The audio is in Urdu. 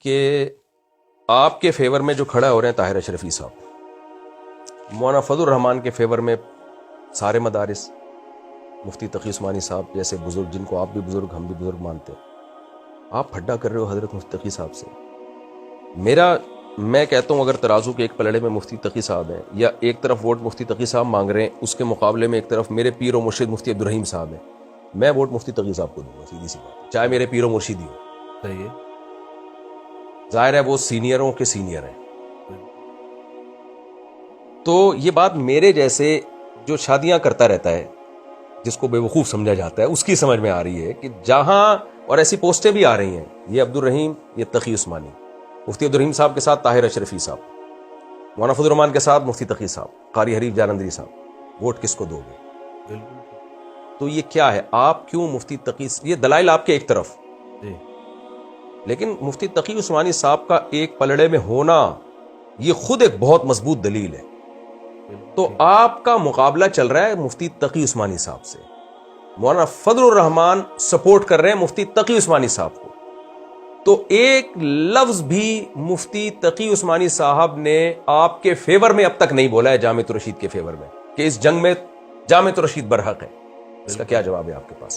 کہ آپ کے فیور میں جو کھڑا ہو رہے ہیں طاہر اشرفی صاحب، مولانا فضل الرحمان کے فیور میں سارے مدارس، مفتی تقی عثمانی صاحب جیسے بزرگ جن کو آپ بھی بزرگ ہم بھی بزرگ مانتے ہیں، آپ پھڈا کر رہے ہو حضرت مفتی تقی صاحب سے۔ میں کہتا ہوں اگر ترازو کے ایک پلڑے میں مفتی تقی صاحب ہیں، یا ایک طرف ووٹ مفتی تقی صاحب مانگ رہے ہیں، اس کے مقابلے میں ایک طرف میرے پیر و مرشد مفتی عبدالرحیم صاحب ہیں، میں ووٹ مفتی تقی صاحب کو دوں گا، سیدھی سی بات، چاہے میرے پیر و مرشد ہی ہو۔ صحیح ہے۔ ظاہر ہے وہ سینئروں کے سینئر ہیں، تو یہ بات میرے جیسے جو شادیاں کرتا رہتا ہے، جس کو بے وقوف سمجھا جاتا ہے، اس کی سمجھ میں آ رہی ہے کہ جہاں، اور ایسی پوسٹیں بھی آ رہی ہیں، یہ عبدالرحیم، یہ تقی عثمانی، مفتی عبدالرحیم صاحب کے ساتھ طاہر اشرفی صاحب، مولانا فضل الرحمان کے ساتھ مفتی تقی صاحب، قاری حریف جالندری صاحب، ووٹ کس کو دو گے؟ بالکل تو یہ کیا ہے؟ آپ کیوں مفتی تقی، یہ دلائل آپ کے ایک طرف، جی، لیکن مفتی تقی عثمانی صاحب کا ایک پلڑے میں ہونا یہ خود ایک بہت مضبوط دلیل ہے۔ تو آپ کا مقابلہ چل رہا ہے مفتی تقی عثمانی صاحب سے، مولانا فضل الرحمان سپورٹ کر رہے ہیں مفتی تقی عثمانی صاحب کو، تو ایک لفظ بھی مفتی تقی عثمانی صاحب نے آپ کے فیور میں اب تک نہیں بولا ہے، جامعۃ الرشید کے فیور میں، کہ اس جنگ میں جامعۃ الرشید برحق ہے۔ اس کا کیا جواب ہے آپ کے پاس؟